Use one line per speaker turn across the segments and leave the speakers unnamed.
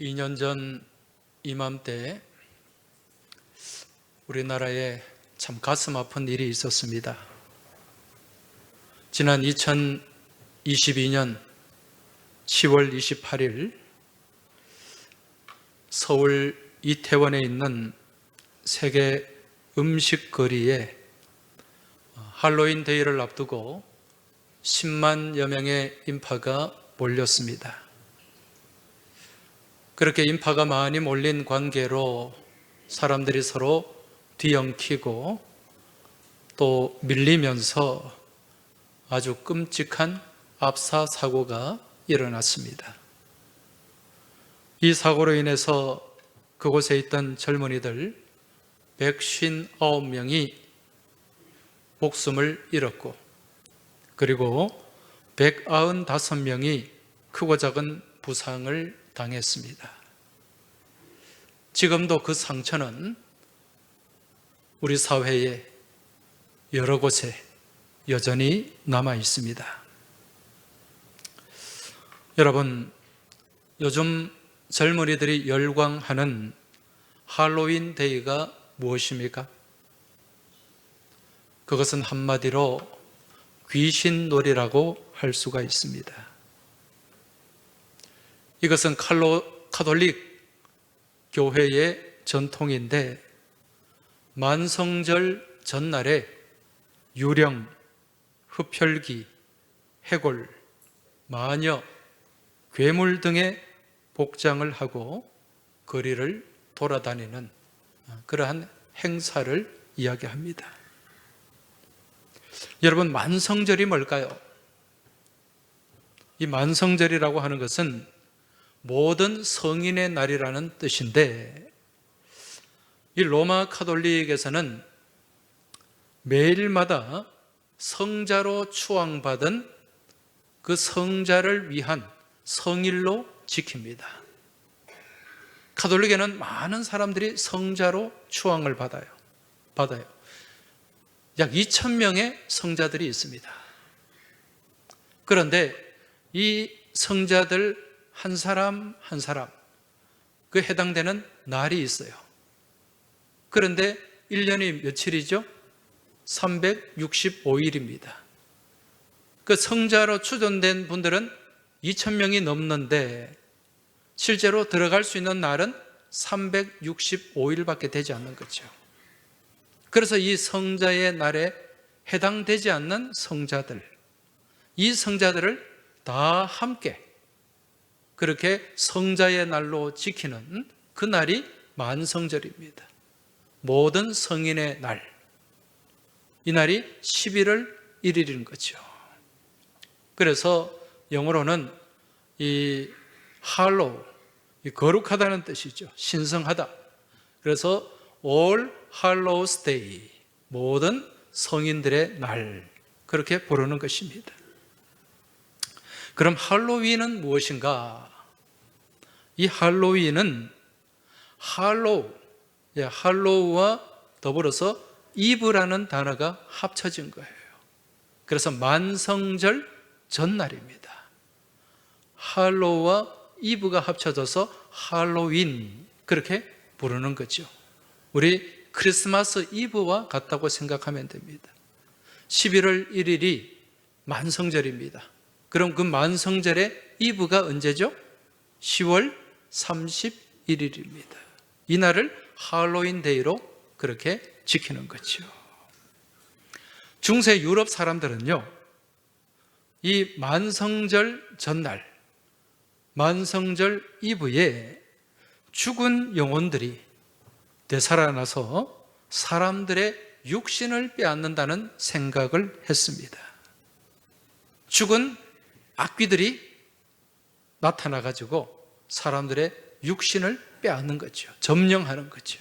2년 전 이맘때 우리나라에 참 가슴 아픈 일이 있었습니다. 지난 2022년 10월 28일 서울 이태원에 있는 세계 음식거리에 할로윈 데이를 앞두고 10만여 명의 인파가 몰렸습니다. 그렇게 인파가 많이 몰린 관계로 사람들이 서로 뒤엉키고 또 밀리면서 아주 끔찍한 압사 사고가 일어났습니다. 이 사고로 인해서 그곳에 있던 젊은이들 159명이 목숨을 잃었고, 그리고 195명이 크고 작은 부상을 당했습니다. 지금도 그 상처는 우리 사회에 여러 곳에 여전히 남아 있습니다. 여러분, 요즘 젊은이들이 열광하는 할로윈 데이가 무엇입니까? 그것은 한마디로 귀신놀이라고 할 수가 있습니다. 이것은 카톨릭 교회의 전통인데, 만성절 전날에 유령, 흡혈귀, 해골, 마녀, 괴물 등의 복장을 하고 거리를 돌아다니는 그러한 행사를 이야기합니다. 여러분, 만성절이 뭘까요? 이 만성절이라고 하는 것은 모든 성인의 날이라는 뜻인데, 이 로마 카톨릭에서는 매일마다 성자로 추앙받은 그 성자를 위한 성일로 지킵니다. 카톨릭에는 많은 사람들이 성자로 추앙을 받아요. 약 2,000명의 성자들이 있습니다. 그런데 이 성자들 한 사람 한 사람 그 해당되는 날이 있어요. 그런데 1년이 며칠이죠? 365일입니다. 그 성자로 추존된 분들은 2,000명이 넘는데 실제로 들어갈 수 있는 날은 365일밖에 되지 않는 거죠. 그래서 이 성자의 날에 해당되지 않는 성자들, 이 성자들을 다 함께 그렇게 성자의 날로 지키는 그 날이 만성절입니다. 모든 성인의 날, 이 날이 11월 1일인 거죠. 그래서 영어로는 이 할로우, 이 거룩하다는 뜻이죠. 신성하다. 그래서 All Hallows Day, 모든 성인들의 날, 그렇게 부르는 것입니다. 그럼 할로윈은 무엇인가? 이 할로윈은 할로우와 더불어서 이브라는 단어가 합쳐진 거예요. 그래서 만성절 전날입니다. 할로우와 이브가 합쳐져서 할로윈, 그렇게 부르는 거죠. 우리 크리스마스 이브와 같다고 생각하면 됩니다. 11월 1일이 만성절입니다. 그럼 그 만성절의 이브가 언제죠? 10월 31일입니다. 이 날을 할로윈 데이로 그렇게 지키는 거죠. 중세 유럽 사람들은요, 이 만성절 전날, 만성절 이브에 죽은 영혼들이 되살아나서 사람들의 육신을 빼앗는다는 생각을 했습니다. 죽은 악귀들이 나타나가지고 사람들의 육신을 빼앗는 거죠. 점령하는 거죠.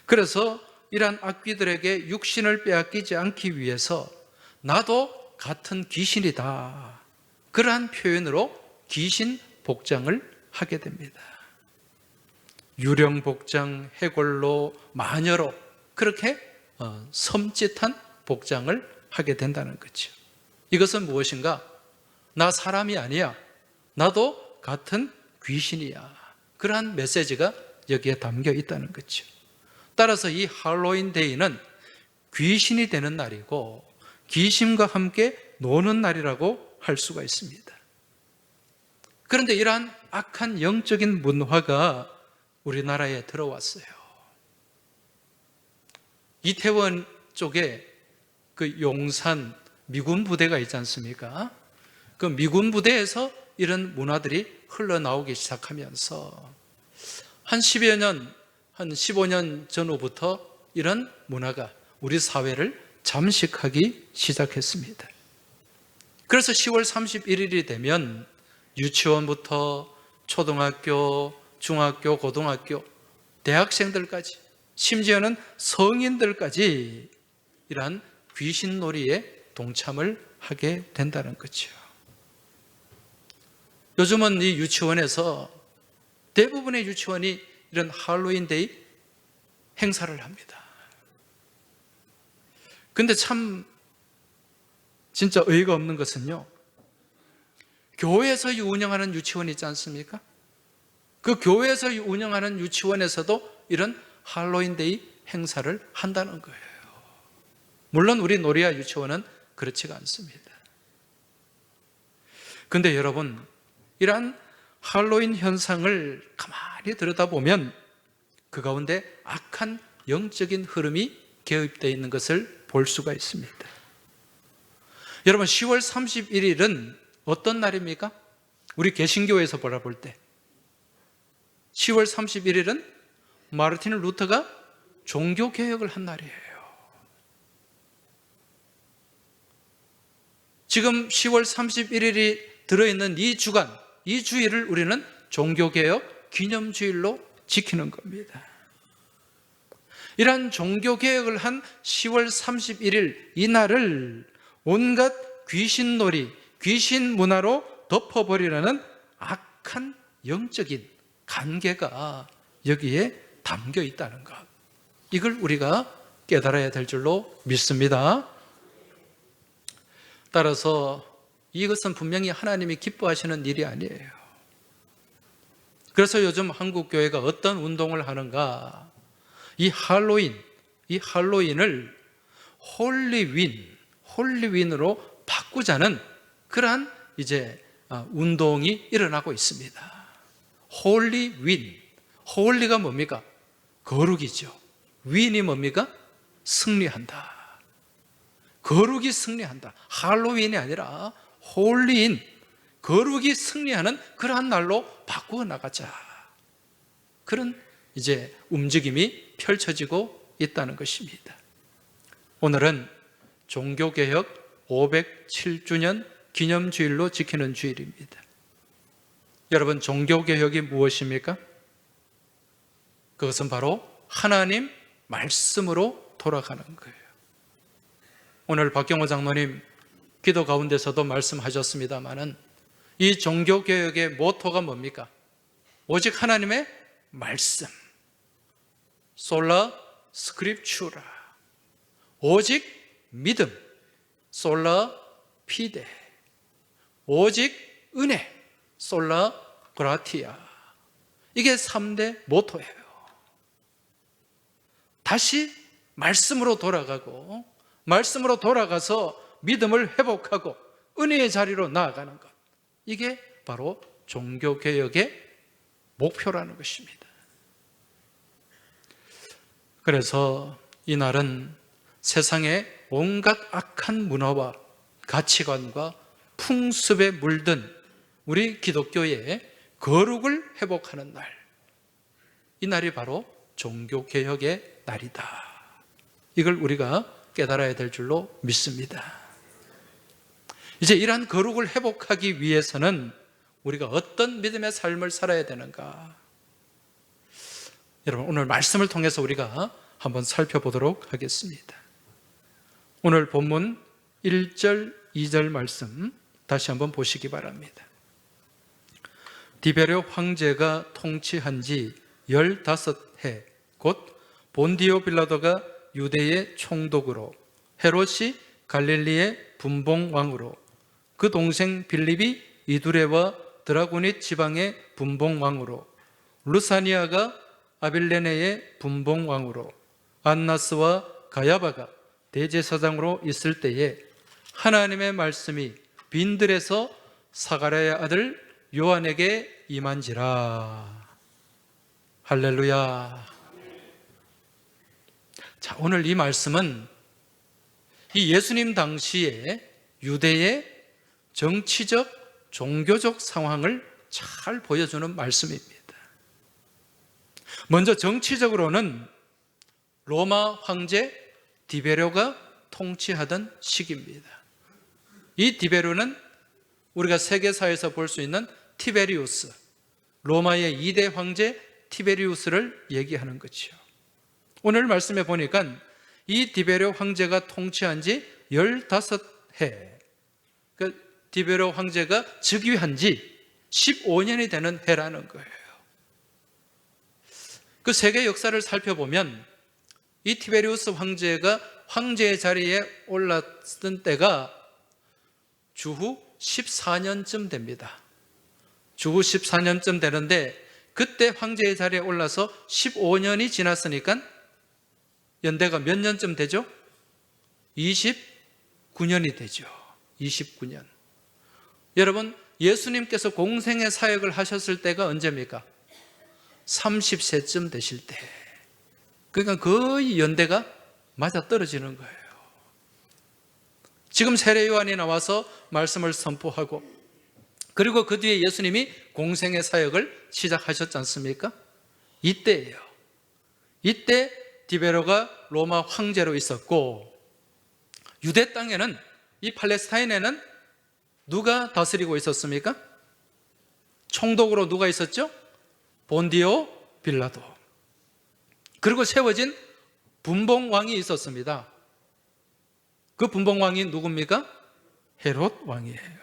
그래서 이러한 악귀들에게 육신을 빼앗기지 않기 위해서 나도 같은 귀신이다, 그러한 표현으로 귀신 복장을 하게 됩니다. 유령 복장, 해골로, 마녀로 그렇게 섬찟한 복장을 하게 된다는 거죠. 이것은 무엇인가? 나 사람이 아니야. 나도 같은 귀신이야. 그러한 메시지가 여기에 담겨 있다는 거죠. 따라서 이 할로윈 데이는 귀신이 되는 날이고 귀신과 함께 노는 날이라고 할 수가 있습니다. 그런데 이러한 악한 영적인 문화가 우리나라에 들어왔어요. 이태원 쪽에 그 용산 미군 부대가 있지 않습니까? 그 미군 부대에서 이런 문화들이 흘러나오기 시작하면서 한 10여 년, 한 15년 전후부터 이런 문화가 우리 사회를 잠식하기 시작했습니다. 그래서 10월 31일이 되면 유치원부터 초등학교, 중학교, 고등학교, 대학생들까지, 심지어는 성인들까지 이러한 귀신놀이에 동참을 하게 된다는 거죠. 요즘은 이 유치원에서 대부분의 유치원이 이런 할로윈데이 행사를 합니다. 근데 참 진짜 어이가 없는 것은요, 교회에서 운영하는 유치원이 있지 않습니까? 그 교회에서 운영하는 유치원에서도 이런 할로윈데이 행사를 한다는 거예요. 물론 우리 노리아 유치원은 그렇지가 않습니다. 근데 여러분, 이러한 할로윈 현상을 가만히 들여다보면 그 가운데 악한 영적인 흐름이 개입되어 있는 것을 볼 수가 있습니다. 여러분, 10월 31일은 어떤 날입니까? 우리 개신교에서 바라볼 때 10월 31일은 마르틴 루터가 종교개혁을 한 날이에요. 지금 10월 31일이 들어있는 이 주간, 이 주일을 우리는 종교개혁 기념주일로 지키는 겁니다. 이러한 종교개혁을 한 10월 31일 이 날을 온갖 귀신놀이, 귀신 문화로 덮어버리려는 악한 영적인 관계가 여기에 담겨 있다는 것, 이걸 우리가 깨달아야 될 줄로 믿습니다. 따라서 이것은 분명히 하나님이 기뻐하시는 일이 아니에요. 그래서 요즘 한국 교회가 어떤 운동을 하는가? 이 할로윈을 홀리윈으로 바꾸자는 그러한 이제 운동이 일어나고 있습니다. 홀리가 뭡니까? 거룩이죠. 윈이 뭡니까? 승리한다. 거룩이 승리한다. 할로윈이 아니라 홀리인, 거룩이 승리하는 그러한 날로 바꾸어 나가자. 그런 이제 움직임이 펼쳐지고 있다는 것입니다. 오늘은 종교개혁 507주년 기념주일로 지키는 주일입니다. 여러분, 종교개혁이 무엇입니까? 그것은 바로 하나님 말씀으로 돌아가는 거예요. 오늘 박경호 장로님 기도 가운데서도 말씀하셨습니다마는 이 종교개혁의 모토가 뭡니까? 오직 하나님의 말씀, 솔라 스크립추라, 오직 믿음, 솔라 피데, 오직 은혜, 솔라 그라티아. 이게 3대 모토예요. 다시 말씀으로 돌아가고, 말씀으로 돌아가서 믿음을 회복하고 은혜의 자리로 나아가는 것, 이게 바로 종교개혁의 목표라는 것입니다. 그래서 이 날은 세상의 온갖 악한 문화와 가치관과 풍습에 물든 우리 기독교의 거룩을 회복하는 날, 이 날이 바로 종교개혁의 날이다. 이걸 우리가 깨달아야 될 줄로 믿습니다. 이제 이러한 거룩을 회복하기 위해서는 우리가 어떤 믿음의 삶을 살아야 되는가? 여러분, 오늘 말씀을 통해서 우리가 한번 살펴보도록 하겠습니다. 오늘 본문 1절, 2절 말씀 다시 한번 보시기 바랍니다. 디베르 황제가 통치한 지 15해, 곧 본디오 빌라도가 유대의 총독으로, 헤롯이 갈릴리의 분봉왕으로, 그 동생 빌립이 이두레와 드라구닛 지방의 분봉왕으로, 루사니아가 아빌레네의 분봉왕으로, 안나스와 가야바가 대제사장으로 있을 때에 하나님의 말씀이 빈들에서 사가랴의 아들 요한에게 임한지라. 할렐루야. 자, 오늘 이 말씀은 이 예수님 당시에 유대의 정치적, 종교적 상황을 잘 보여주는 말씀입니다. 먼저 정치적으로는 로마 황제 디베료가 통치하던 시기입니다. 이 디베료는 우리가 세계사에서 볼 수 있는 티베리우스, 로마의 2대 황제 티베리우스를 얘기하는 거죠. 오늘 말씀에 보니까 이 디베료 황제가 통치한 지 15해, 그 디베료 황제가 즉위한 지 15년이 되는 해라는 거예요. 그 세계 역사를 살펴보면 이 티베리우스 황제가 황제의 자리에 올랐던 때가 주후 14년쯤 됩니다. 주후 14년쯤 되는데 그때 황제의 자리에 올라서 15년이 지났으니까 연대가 몇 년쯤 되죠? 29년이 되죠. 29년. 여러분, 예수님께서 공생의 사역을 하셨을 때가 언제입니까? 30세쯤 되실 때. 그러니까 거의 연대가 맞아떨어지는 거예요. 지금 세례 요한이 나와서 말씀을 선포하고, 그리고 그 뒤에 예수님이 공생의 사역을 시작하셨지 않습니까? 이때예요. 이때 디베로가 로마 황제로 있었고, 유대 땅에는, 이 팔레스타인에는 누가 다스리고 있었습니까? 총독으로 누가 있었죠? 본디오 빌라도. 그리고 세워진 분봉왕이 있었습니다. 그 분봉왕이 누굽니까? 헤롯 왕이에요.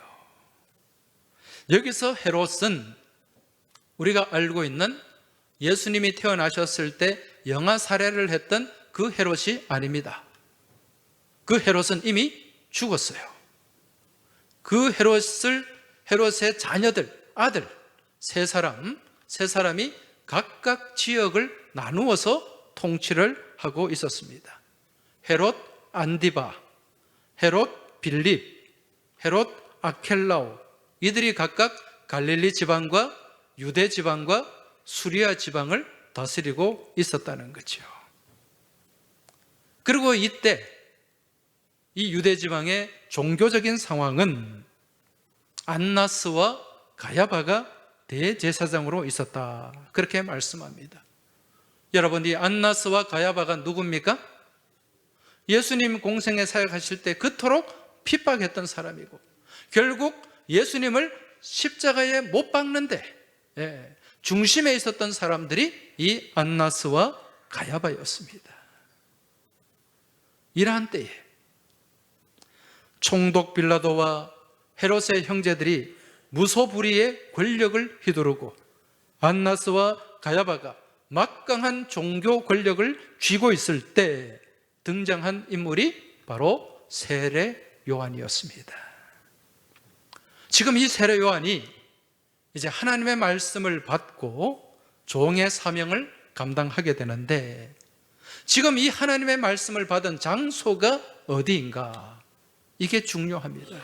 여기서 헤롯은 우리가 알고 있는 예수님이 태어나셨을 때 영아 살해를 했던 그 헤롯이 아닙니다. 그 헤롯은 이미 죽었어요. 그 헤롯의 자녀들, 아들 세 사람이 각각 지역을 나누어서 통치를 하고 있었습니다. 헤롯 안디바, 헤롯 빌립, 헤롯 아켈라오, 이들이 각각 갈릴리 지방과 유대 지방과 수리아 지방을 다스리고 있었다는 거죠. 그리고 이때 이 유대 지방의 종교적인 상황은 안나스와 가야바가 대제사장으로 있었다, 그렇게 말씀합니다. 여러분, 이 안나스와 가야바가 누굽니까? 예수님 공생에 사역하실 때 그토록 핍박했던 사람이고, 결국 예수님을 십자가에 못 박는데 중심에 있었던 사람들이 이 안나스와 가야바였습니다. 이러한 때에 총독 빌라도와 헤롯의 형제들이 무소불위의 권력을 휘두르고 안나스와 가야바가 막강한 종교 권력을 쥐고 있을 때 등장한 인물이 바로 세례 요한이었습니다. 지금 이 세례 요한이 이제 하나님의 말씀을 받고 종의 사명을 감당하게 되는데, 지금 이 하나님의 말씀을 받은 장소가 어디인가? 이게 중요합니다.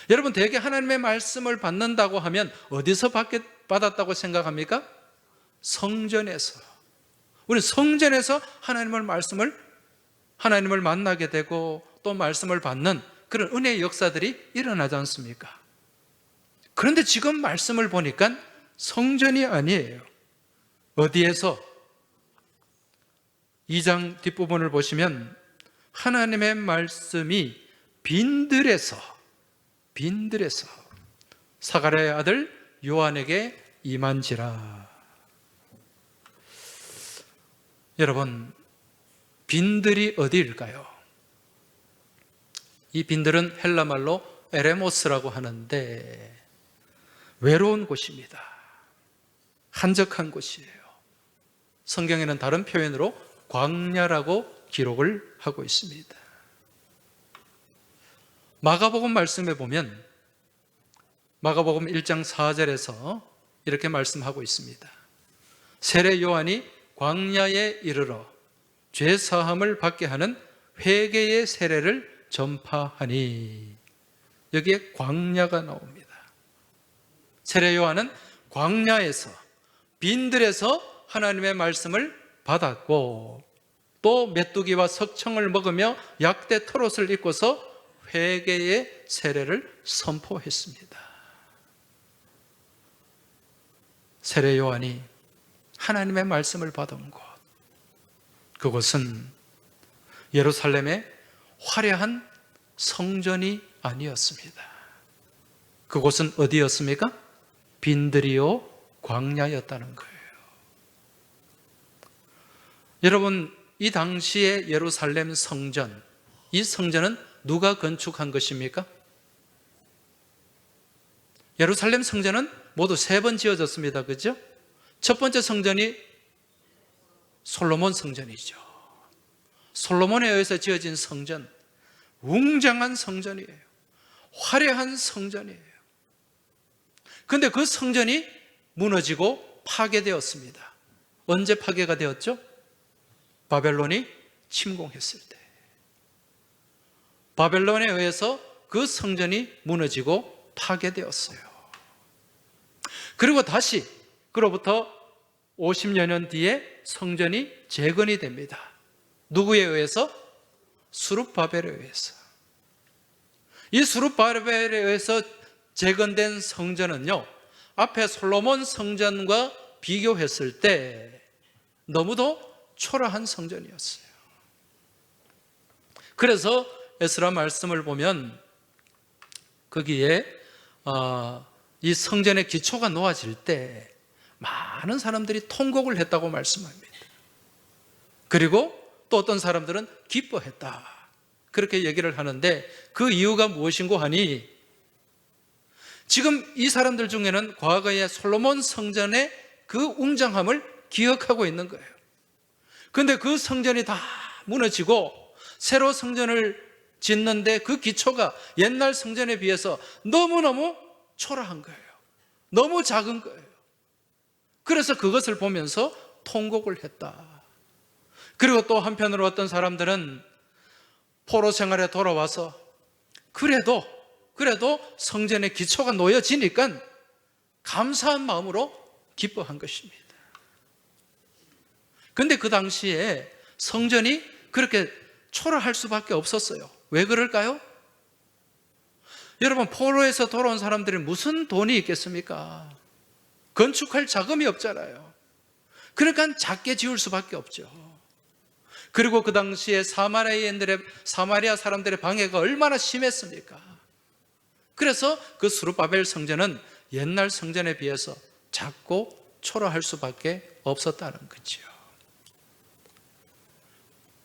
여러분, 대개 하나님의 말씀을 받는다고 하면 어디서 받았다고 생각합니까? 성전에서. 우리 성전에서 하나님을 만나게 되고 또 말씀을 받는 그런 은혜의 역사들이 일어나지 않습니까? 그런데 지금 말씀을 보니까 성전이 아니에요. 어디에서? 2장 뒷부분을 보시면 하나님의 말씀이 빈들에서 사가랴의 아들 요한에게 임한지라. 여러분, 빈들이 어디일까요? 이 빈들은 헬라말로 에레모스라고 하는데 외로운 곳입니다. 한적한 곳이에요. 성경에는 다른 표현으로 광야라고 기록을 하고 있습니다. 마가복음 말씀에 보면 마가복음 1장 4절에서 이렇게 말씀하고 있습니다. 세례 요한이 광야에 이르러 죄 사함을 받게 하는 회개의 세례를 전파하니. 여기에 광야가 나옵니다. 세례 요한은 광야에서, 빈들에서 하나님의 말씀을 받았고, 또 메뚜기와 석청을 먹으며 약대 털옷을 입고서 회개의 세례를 선포했습니다. 세례 요한이 하나님의 말씀을 받은 곳, 그곳은 예루살렘의 화려한 성전이 아니었습니다. 그곳은 어디였습니까? 빈들이요 광야였다는 거예요. 여러분, 이 당시의 예루살렘 성전, 이 성전은 누가 건축한 것입니까? 예루살렘 성전은 모두 3번 지어졌습니다. 그죠? 첫 번째 성전이 솔로몬 성전이죠. 솔로몬에 의해서 지어진 성전, 웅장한 성전이에요. 화려한 성전이에요. 그런데 그 성전이 무너지고 파괴되었습니다. 언제 파괴가 되었죠? 바벨론이 침공했을 때. 바벨론에 의해서 그 성전이 무너지고 파괴되었어요. 그리고 다시 그로부터 50여 년 뒤에 성전이 재건이 됩니다. 누구에 의해서? 수룹바벨에 의해서. 이 수룹바벨에 의해서 재건된 성전은요, 앞에 솔로몬 성전과 비교했을 때 너무도 초라한 성전이었어요. 그래서 에스라 말씀을 보면 거기에 이 성전의 기초가 놓아질 때 많은 사람들이 통곡을 했다고 말씀합니다. 그리고 또 어떤 사람들은 기뻐했다, 그렇게 얘기를 하는데, 그 이유가 무엇인고 하니, 지금 이 사람들 중에는 과거의 솔로몬 성전의 그 웅장함을 기억하고 있는 거예요. 그런데 그 성전이 다 무너지고 새로 성전을 짓는데 그 기초가 옛날 성전에 비해서 너무너무 초라한 거예요. 너무 작은 거예요. 그래서 그것을 보면서 통곡을 했다. 그리고 또 한편으로 어떤 사람들은 포로 생활에 돌아와서 그래도 성전의 기초가 놓여지니까 감사한 마음으로 기뻐한 것입니다. 그런데 그 당시에 성전이 그렇게 초라할 수밖에 없었어요. 왜 그럴까요? 여러분, 포로에서 돌아온 사람들이 무슨 돈이 있겠습니까? 건축할 자금이 없잖아요. 그러니까 작게 지을 수밖에 없죠. 그리고 그 당시에 사마리아 사람들의 방해가 얼마나 심했습니까? 그래서 그 스룹바벨 성전은 옛날 성전에 비해서 작고 초라할 수밖에 없었다는 거죠.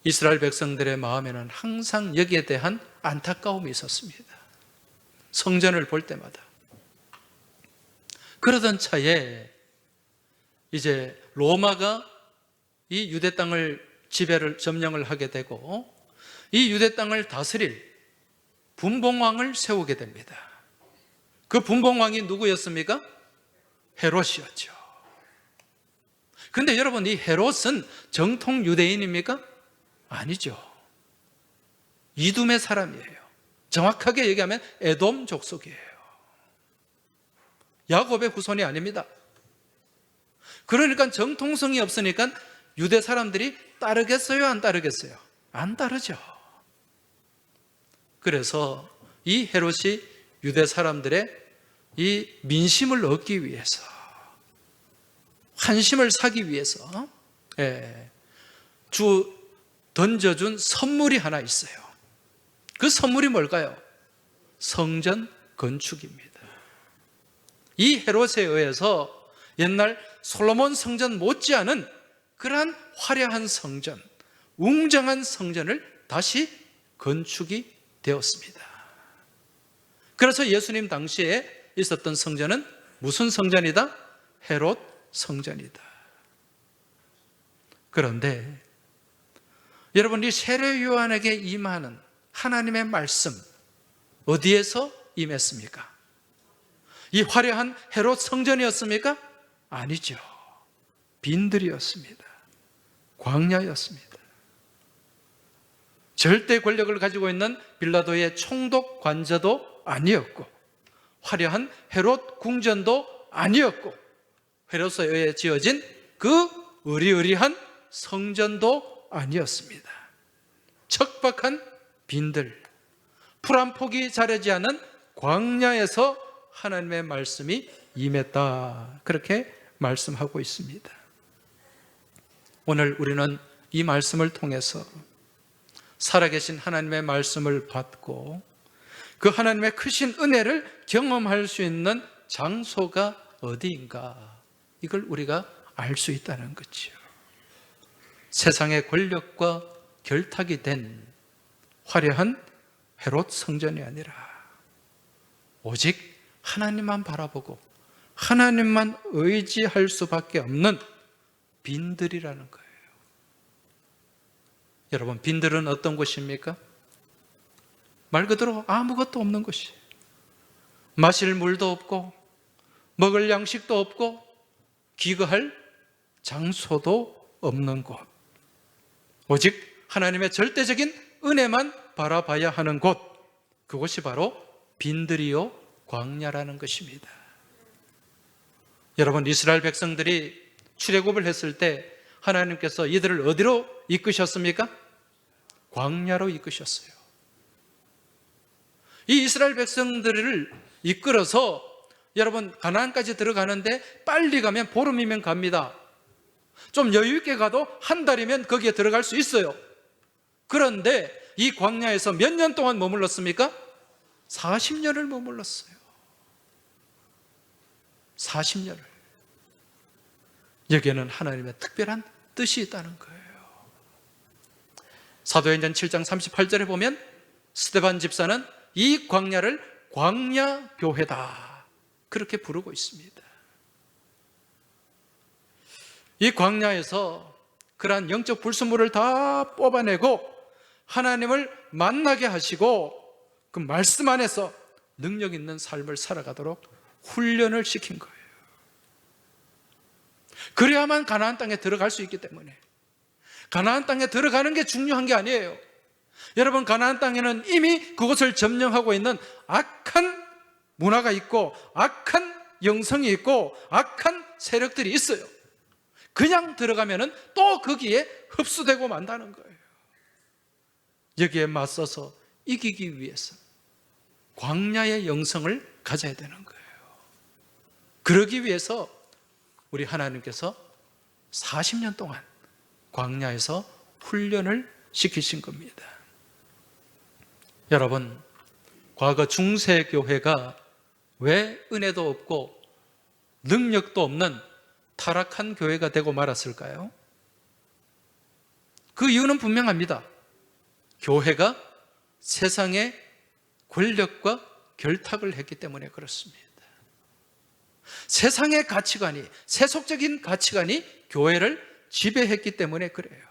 이스라엘 백성들의 마음에는 항상 여기에 대한 안타까움이 있었습니다. 성전을 볼 때마다. 그러던 차에 이제 로마가 이 유대 땅을 점령을 하게 되고, 이 유대 땅을 다스릴 분봉왕을 세우게 됩니다. 그 분봉왕이 누구였습니까? 헤롯이었죠. 그런데 여러분, 이 헤롯은 정통 유대인입니까? 아니죠. 이둠의 사람이에요. 정확하게 얘기하면 에돔 족속이에요. 야곱의 후손이 아닙니다. 그러니까 정통성이 없으니까 유대 사람들이 따르겠어요, 안 따르겠어요? 안 따르죠. 그래서 이 헤롯이 유대 사람들의 이 민심을 얻기 위해서, 환심을 사기 위해서 던져준 선물이 하나 있어요. 그 선물이 뭘까요? 성전 건축입니다. 이 헤롯에 의해서 옛날 솔로몬 성전 못지않은 그러한 화려한 성전, 웅장한 성전을 다시 건축이 되었습니다. 그래서 예수님 당시에 있었던 성전은 무슨 성전이다? 헤롯 성전이다. 그런데 여러분, 이 세례 요한에게 임하는 하나님의 말씀, 어디에서 임했습니까? 이 화려한 헤롯 성전이었습니까? 아니죠. 빈들이었습니다. 광야였습니다. 절대 권력을 가지고 있는 빌라도의 총독 관저도 아니었고, 화려한 헤롯 궁전도 아니었고, 헤롯에 의해 지어진 그 으리으리한 성전도 아니었습니다. 척박한 빈들, 풀 한 폭이 자라지 않은 광야에서 하나님의 말씀이 임했다, 그렇게 말씀하고 있습니다. 오늘 우리는 이 말씀을 통해서 살아계신 하나님의 말씀을 받고 그 하나님의 크신 은혜를 경험할 수 있는 장소가 어디인가, 이걸 우리가 알 수 있다는 거죠. 세상의 권력과 결탁이 된 화려한 헤롯 성전이 아니라 오직 하나님만 바라보고 하나님만 의지할 수밖에 없는 빈들이라는 거예요. 여러분, 빈들은 어떤 곳입니까? 말 그대로 아무것도 없는 곳이에요. 마실 물도 없고 먹을 양식도 없고 기거할 장소도 없는 곳, 오직 하나님의 절대적인 은혜만 바라봐야 하는 곳, 그곳이 바로 빈들이요 광야라는 것입니다. 여러분, 이스라엘 백성들이 출애굽을 했을 때 하나님께서 이들을 어디로 이끄셨습니까? 광야로 이끄셨어요. 이 이스라엘 백성들을 이끌어서 여러분 가나안까지 들어가는데 빨리 가면 보름이면 갑니다. 좀 여유 있게 가도 한 달이면 거기에 들어갈 수 있어요. 그런데 이 광야에서 몇 년 동안 머물렀습니까? 40년을 머물렀어요. 40년을. 여기에는 하나님의 특별한 뜻이 있다는 거예요. 사도행전 7장 38절에 보면 스데반 집사는 이 광야를 광야교회다, 그렇게 부르고 있습니다. 이 광야에서 그러한 영적 불순물을 다 뽑아내고 하나님을 만나게 하시고 그 말씀 안에서 능력 있는 삶을 살아가도록 훈련을 시킨 거예요. 그래야만 가나안 땅에 들어갈 수 있기 때문에, 가나안 땅에 들어가는 게 중요한 게 아니에요. 여러분, 가나안 땅에는 이미 그곳을 점령하고 있는 악한 문화가 있고 악한 영성이 있고 악한 세력들이 있어요. 그냥 들어가면은 또 거기에 흡수되고 만다는 거예요. 여기에 맞서서 이기기 위해서 광야의 영성을 가져야 되는 거예요. 그러기 위해서 우리 하나님께서 40년 동안 광야에서 훈련을 시키신 겁니다. 여러분, 과거 중세교회가 왜 은혜도 없고 능력도 없는 타락한 교회가 되고 말았을까요? 그 이유는 분명합니다. 교회가 세상의 권력과 결탁을 했기 때문에 그렇습니다. 세상의 가치관이, 세속적인 가치관이 교회를 지배했기 때문에 그래요.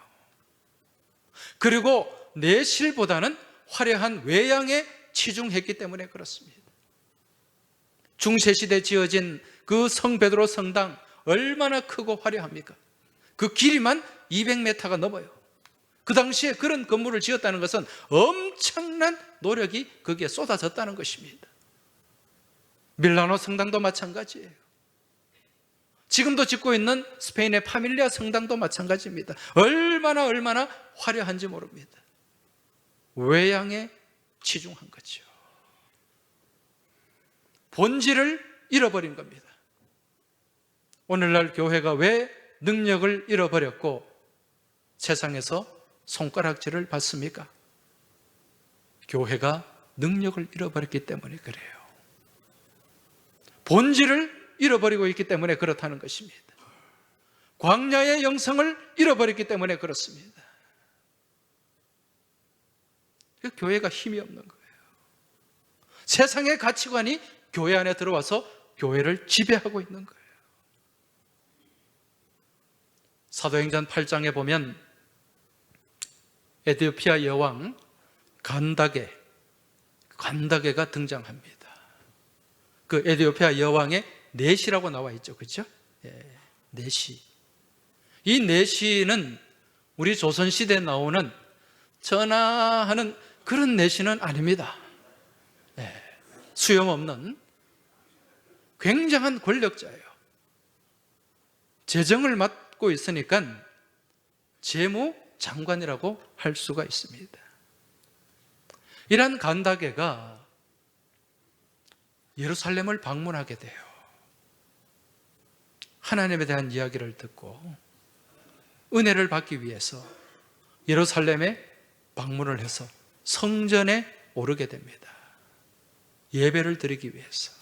그리고 내실보다는 화려한 외양에 치중했기 때문에 그렇습니다. 중세시대에 지어진 그 성베드로 성당 얼마나 크고 화려합니까? 그 길이만 200m가 넘어요. 그 당시에 그런 건물을 지었다는 것은 엄청난 노력이 거기에 쏟아졌다는 것입니다. 밀라노 성당도 마찬가지예요. 지금도 짓고 있는 스페인의 파밀리아 성당도 마찬가지입니다. 얼마나 화려한지 모릅니다. 외양에 치중한 거죠. 본질을 잃어버린 겁니다. 오늘날 교회가 왜 능력을 잃어버렸고 세상에서 손가락질을 받습니까? 교회가 능력을 잃어버렸기 때문에 그래요. 본질을 잃어버리고 있기 때문에 그렇다는 것입니다. 광야의 영성을 잃어버렸기 때문에 그렇습니다. 교회가 힘이 없는 거예요. 세상의 가치관이 교회 안에 들어와서 교회를 지배하고 있는 거예요. 사도행전 8장에 보면 에티오피아 여왕 간다게가 등장합니다. 그 그 에디오피아 여왕의 넷이라고 나와 있죠. 그렇죠? 예, 넷이. 이 넷이는 우리 조선시대에 나오는 전하하는 그런 넷이는 아닙니다. 예, 수염없는 굉장한 권력자예요. 재정을 맡고 있으니까 재무장관이라고 할 수가 있습니다. 이란 간다게가 예루살렘을 방문하게 돼요. 하나님에 대한 이야기를 듣고 은혜를 받기 위해서 예루살렘에 방문을 해서 성전에 오르게 됩니다. 예배를 드리기 위해서.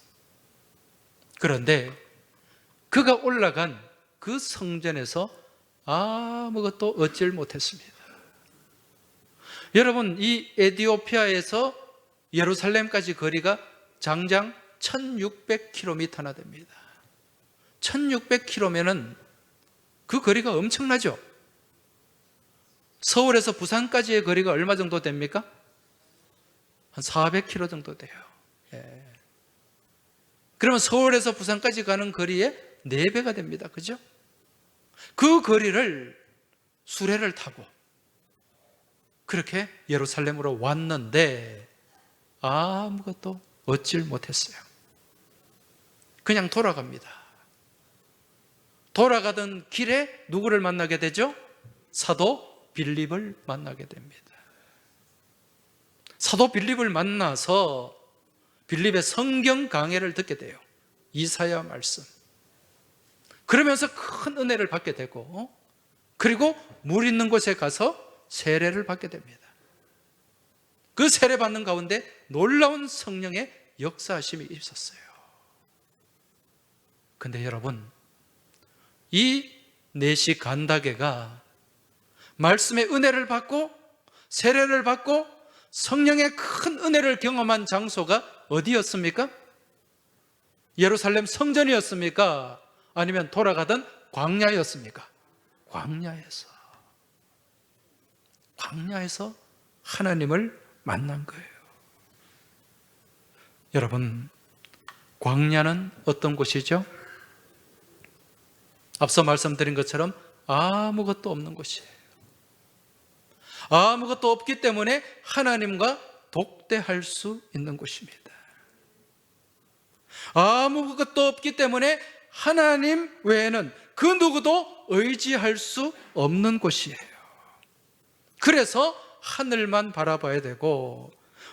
그런데 그가 올라간 그 성전에서 아무것도 얻질 못했습니다. 여러분, 이 에티오피아에서 예루살렘까지 거리가 장장 1600km나 됩니다. 1600km면은 그 거리가 엄청나죠? 서울에서 부산까지의 거리가 얼마 정도 됩니까? 한 400km 정도 돼요. 예. 그러면 서울에서 부산까지 가는 거리의 4배가 됩니다. 그죠? 그 거리를 수레를 타고 그렇게 예루살렘으로 왔는데 아무것도 얻질 못했어요. 그냥 돌아갑니다. 돌아가던 길에 누구를 만나게 되죠? 사도 빌립을 만나게 됩니다. 사도 빌립을 만나서 빌립의 성경 강해를 듣게 돼요. 이사야 말씀. 그러면서 큰 은혜를 받게 되고, 그리고 물 있는 곳에 가서 세례를 받게 됩니다. 그 세례 받는 가운데 놀라운 성령의 역사하심이 있었어요. 근데 여러분, 이 넷이 간다게가 말씀의 은혜를 받고 세례를 받고 성령의 큰 은혜를 경험한 장소가 어디였습니까? 예루살렘 성전이었습니까? 아니면 돌아가던 광야였습니까? 광야에서 하나님을 만난 거예요. 여러분, 광야는 어떤 곳이죠? 앞서 말씀드린 것처럼 아무것도 없는 곳이에요. 아무것도 없기 때문에 하나님과 독대할 수 있는 곳입니다. 아무것도 없기 때문에 하나님 외에는 그 누구도 의지할 수 없는 곳이에요. 그래서 하늘만 바라봐야 되고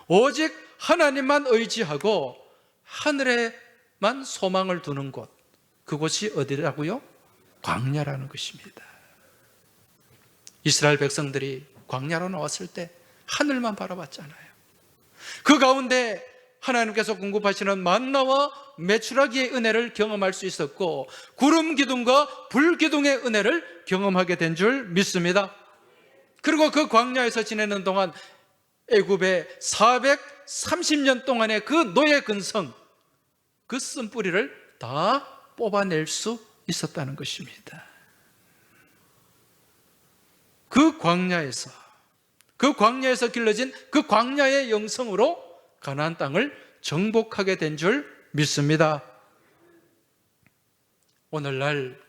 오직 하나님만 의지하고 하늘에만 소망을 두는 곳, 그곳이 어디라고요? 광야라는 것입니다. 이스라엘 백성들이 광야로 나왔을 때 하늘만 바라봤잖아요. 그 가운데 하나님께서 공급하시는 만나와 메추라기의 은혜를 경험할 수 있었고 구름 기둥과 불 기둥의 은혜를 경험하게 된 줄 믿습니다. 그리고 그 광야에서 지내는 동안 애굽의 430년 동안의 그 노예 근성, 그 쓴뿌리를 다 뽑아낼 수 있었다는 것입니다. 그 광야에서 길러진 그 광야의 영성으로 가나안 땅을 정복하게 된 줄 믿습니다. 오늘날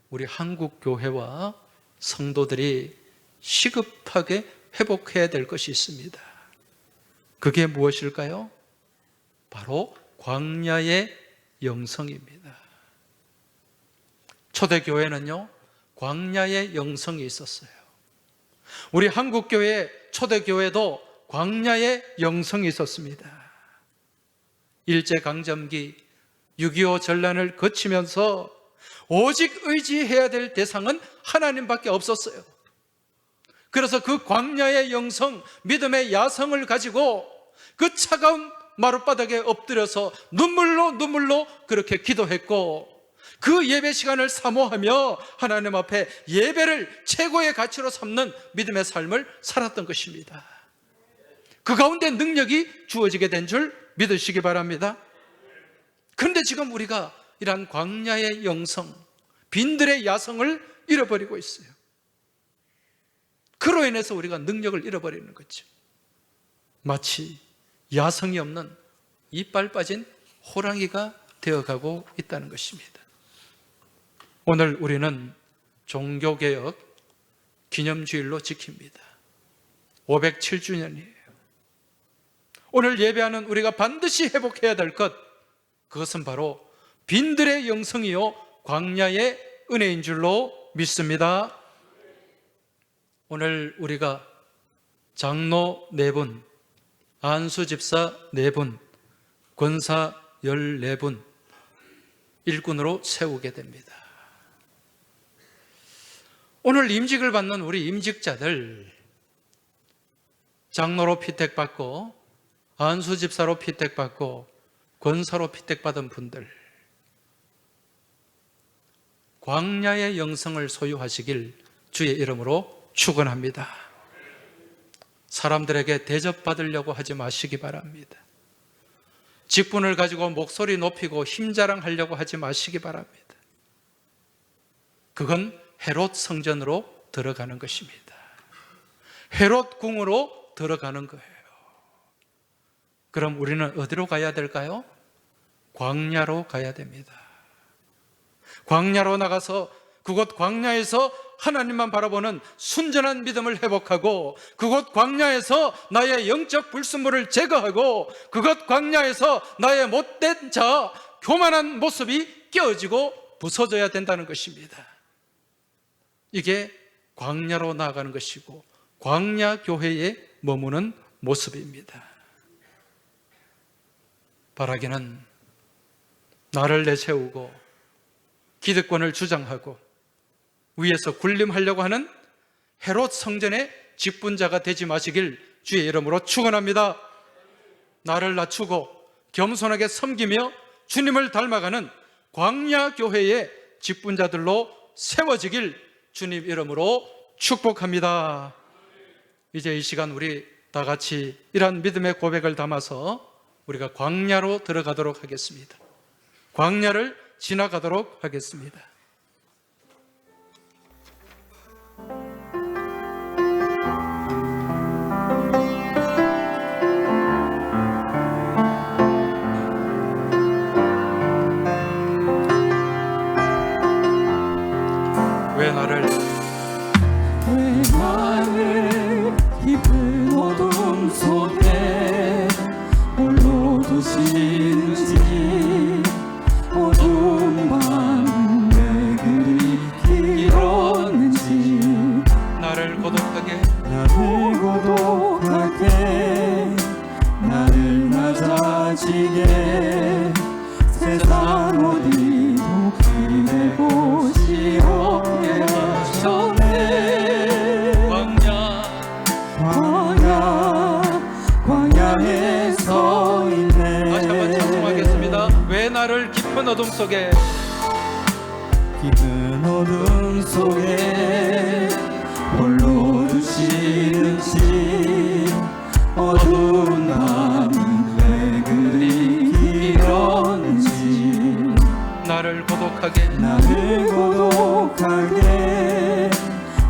우리 한국 교회와 성도들이 시급하게 회복해야 될 것이 있습니다. 그게 무엇일까요? 바로 광야의 영성입니다. 초대교회는요, 광야의 영성이 있었어요. 우리 한국교회 초대교회도 광야의 영성이 있었습니다. 일제강점기 6.25 전란을 거치면서 오직 의지해야 될 대상은 하나님밖에 없었어요. 그래서 그 광야의 영성, 믿음의 야성을 가지고 그 차가운 마룻바닥에 엎드려서 눈물로 그렇게 기도했고 그 예배 시간을 사모하며 하나님 앞에 예배를 최고의 가치로 삼는 믿음의 삶을 살았던 것입니다. 그 가운데 능력이 주어지게 된 줄 믿으시기 바랍니다. 그런데 지금 우리가 이러한 광야의 영성, 빈들의 야성을 잃어버리고 있어요. 그로 인해서 우리가 능력을 잃어버리는 거죠. 마치 야성이 없는 이빨 빠진 호랑이가 되어가고 있다는 것입니다. 오늘 우리는 종교개혁 기념주일로 지킵니다. 507주년이에요. 오늘 예배하는 우리가 반드시 회복해야 될 것, 그것은 바로 빈들의 영성이요 광야의 은혜인 줄로 믿습니다. 오늘 우리가 장로 4분, 안수집사 4분, 권사 14분 일꾼으로 세우게 됩니다. 오늘 임직을 받는 우리 임직자들, 장로로 피택받고 안수집사로 피택받고 권사로 피택받은 분들, 광야의 영성을 소유하시길 주의 이름으로 축원합니다. 사람들에게 대접받으려고 하지 마시기 바랍니다. 직분을 가지고 목소리 높이고 힘자랑하려고 하지 마시기 바랍니다. 그건 헤롯 성전으로 들어가는 것입니다. 헤롯 궁으로 들어가는 거예요. 그럼 우리는 어디로 가야 될까요? 광야로 가야 됩니다. 광야로 나가서 그곳 광야에서 하나님만 바라보는 순전한 믿음을 회복하고, 그곳 광야에서 나의 영적 불순물을 제거하고, 그곳 광야에서 나의 못된 자, 교만한 모습이 깨어지고 부서져야 된다는 것입니다. 이게 광야로 나아가는 것이고 광야 교회에 머무는 모습입니다. 바라기는 나를 내세우고 기득권을 주장하고 위에서 군림하려고 하는 헤롯 성전의 직분자가 되지 마시길 주의 이름으로 축원합니다. 나를 낮추고 겸손하게 섬기며 주님을 닮아가는 광야 교회의 직분자들로 세워지길 주님 이름으로 축복합니다. 이제 이 시간 우리 다 같이 이러한 믿음의 고백을 담아서 우리가 광야로 들어가도록 하겠습니다. 광야를 지나가도록 하겠습니다. 왜 나를
깊은 어둠 속에 홀로 두시는지, 어두운 밤 왜 그리 길었는지,
나를 고독하게
나를 낮아지게 세상 어디도 그대 곳이 없게 하셨네. 광야에 서 있네.
다시 한번 찬송하겠습니다. 왜 나를 깊은 어둠 속에
홀로 두시는지, 어두운 밤은 왜 그리 길었는지,
나를 고독하게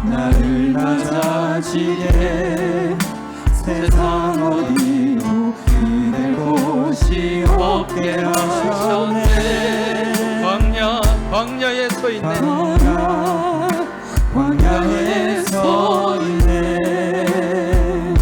나를 낮아지게 세상 어디도 그댈 곳이 없게 하셨네.
광야에 서 있네.
광야에 서 있네.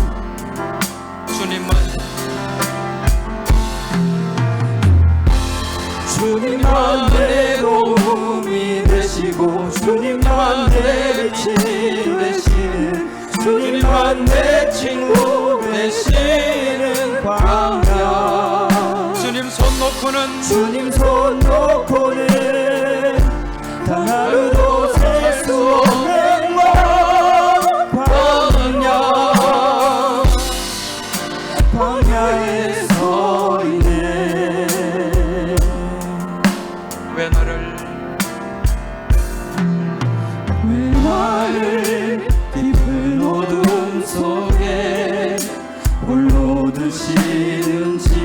주님만 내 도움이 되시고, 주님만 내 빛이 되시는, 주님만 내 친구 되시는 광야.
주님 손 놓고는
단 하루도 셀 수 없는 광야에 서 있네.
왜 나를
깊은 어둠 속에 홀로 두시는지,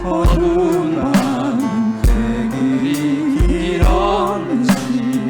어두운 밤 왜 그리 길었는지,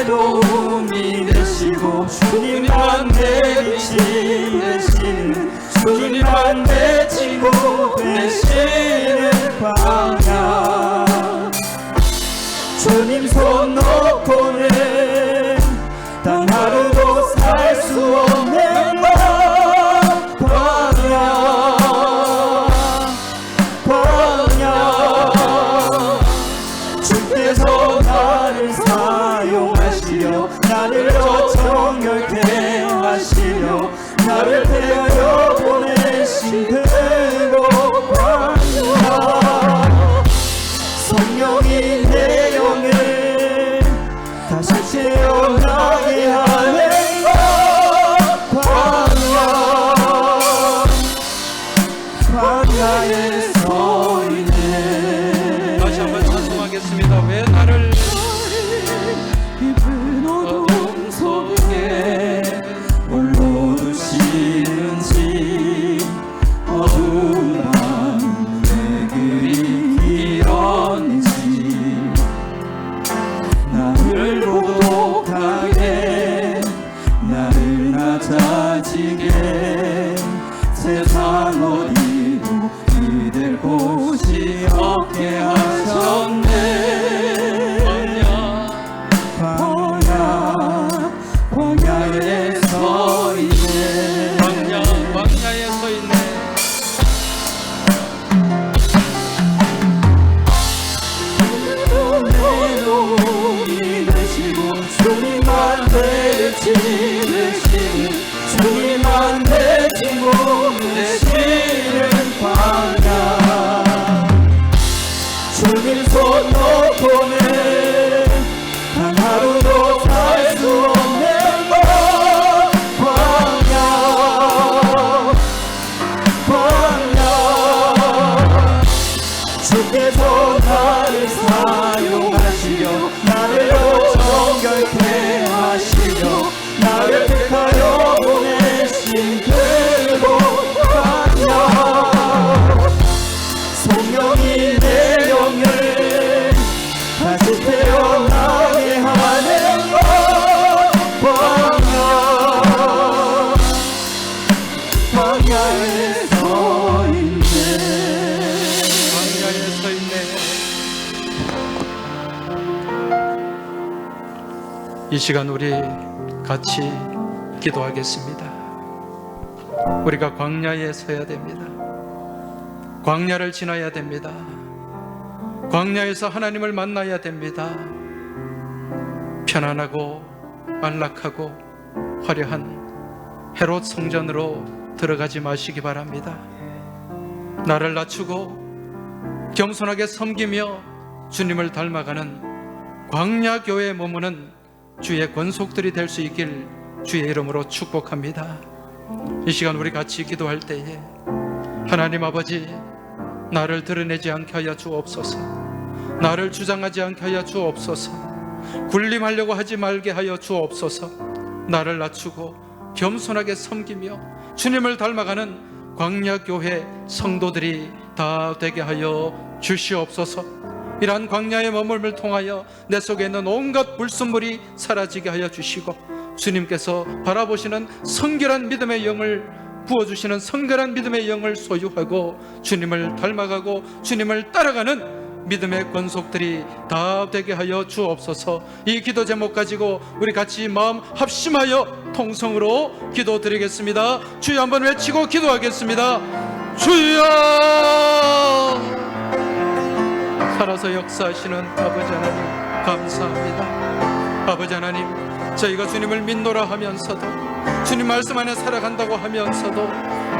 내 도움이 되시고 주님만 내 빛이 되시는 주님만 내 친구 되시는 광야 주님 손 놓고는 단 하루도 살 수 없는 광야 주께서 나를 사용하시려 나를 더 정결케 하시려 나를 대하여 보내신 그곳 광야 성령이 내 영을 다시 채워나게 하는 광야에 서 있네
다시 한번 찬송하겠습니다. 왜 나를
깊은 어둠 속에 홀로 두시는지 어두운 밤에 그리 길었는지 나를 고독하게 나를 낮아지게 세상 어디도 기댈 곳이 없게 하셨네 광야에 서 있네
광야에 서 있네.
내 도움이 되시고 주님만 내 빛이 되시는 주님만 내 친구 되시는 광야 주님 손 놓고는 단 하루도 살 수 없는 광야 주께서 나를 사용하시려 나를 더 정결케 하시려 나를 택하여 보내신 그곳 광야 성령이 내 영을 다시 태어나게 하는 광야에 서 있네
광야에 서 있네. 이 시간 우리 같이 기도하겠습니다. 우리가 광야에 서야 됩니다. 광야를 지나야 됩니다. 광야에서 하나님을 만나야 됩니다. 편안하고 안락하고 화려한 헤롯 성전으로 들어가지 마시기 바랍니다. 나를 낮추고 겸손하게 섬기며 주님을 닮아가는 광야 교회에 머무는 주의 권속들이 될 수 있길 주의 이름으로 축복합니다. 이 시간 우리 같이 기도할 때에 하나님 아버지, 나를 드러내지 않게 하여 주옵소서. 나를 주장하지 않게 하여 주옵소서. 군림하려고 하지 말게 하여 주옵소서. 나를 낮추고 겸손하게 섬기며 주님을 닮아가는 광야교회 성도들이 다 되게 하여 주시옵소서. 이러한 광야의 머물을 통하여 내 속에 있는 온갖 불순물이 사라지게 하여 주시고 주님께서 바라보시는 성결한 믿음의 영을 부어주시는 성결한 믿음의 영을 소유하고 주님을 닮아가고 주님을 따라가는 믿음의 권속들이 다 되게 하여 주옵소서. 이 기도 제목 가지고 우리 같이 마음 합심하여 통성으로 기도드리겠습니다. 주여 한번 외치고 기도하겠습니다. 주여, 살아서 역사하시는 아버지 하나님 감사합니다. 아버지 하나님, 저희가 주님을 믿노라 하면서도 주님 말씀 안에 살아간다고 하면서도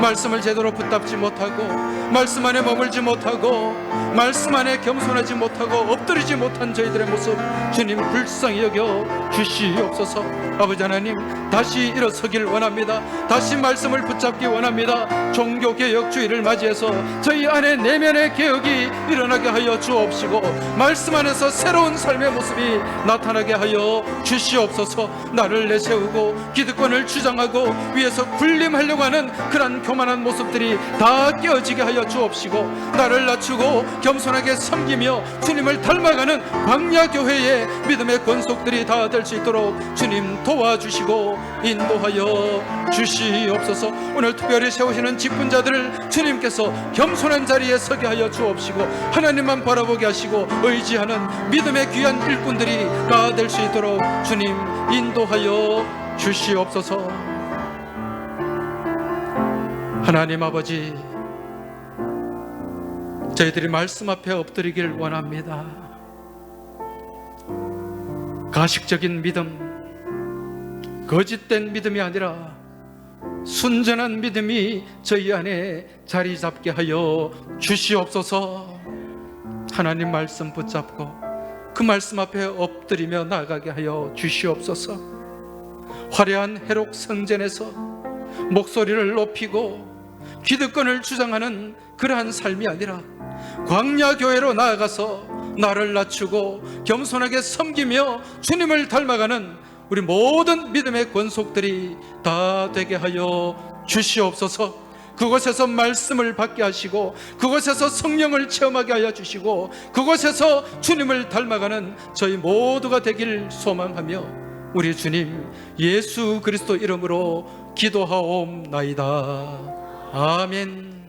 말씀을 제대로 붙잡지 못하고 말씀 안에 머물지 못하고 말씀 안에 겸손하지 못하고 엎드리지 못한 저희들의 모습 주님 불쌍히 여겨 주시옵소서. 아버지 하나님, 다시 일어서길 원합니다. 다시 말씀을 붙잡기 원합니다. 종교개혁주의를 맞이해서 저희 안에 내면의 개혁이 일어나게 하여 주옵시고 말씀 안에서 새로운 삶의 모습이 나타나게 하여 주시옵소서. 나를 내세우고 기득권을 주장하고 위에서 군림하려고 하는 그런 교만한 모습들이 다 깨어지게 하여 하여 주옵시고 나를 낮추고 겸손하게 섬기며 주님을 닮아가는 광야교회의 믿음의 권속들이 다 될 수 있도록 주님 도와주시고 인도하여 주시옵소서. 오늘 특별히 세우시는 직분자들을 주님께서 겸손한 자리에 서게 하여 주옵시고 하나님만 바라보게 하시고 의지하는 믿음의 귀한 일꾼들이 다 될 수 있도록 주님 인도하여 주시옵소서. 하나님 아버지, 저희들이 말씀 앞에 엎드리길 원합니다. 가식적인 믿음, 거짓된 믿음이 아니라 순전한 믿음이 저희 안에 자리 잡게 하여 주시옵소서. 하나님 말씀 붙잡고 그 말씀 앞에 엎드리며 나가게 하여 주시옵소서. 화려한 회록 성전에서 목소리를 높이고 기득권을 주장하는 그러한 삶이 아니라 광야교회로 나아가서 나를 낮추고 겸손하게 섬기며 주님을 닮아가는 우리 모든 믿음의 권속들이 다 되게 하여 주시옵소서. 그곳에서 말씀을 받게 하시고 그곳에서 성령을 체험하게 하여 주시고 그곳에서 주님을 닮아가는 저희 모두가 되길 소망하며 우리 주님 예수 그리스도 이름으로 기도하옵나이다. 아멘.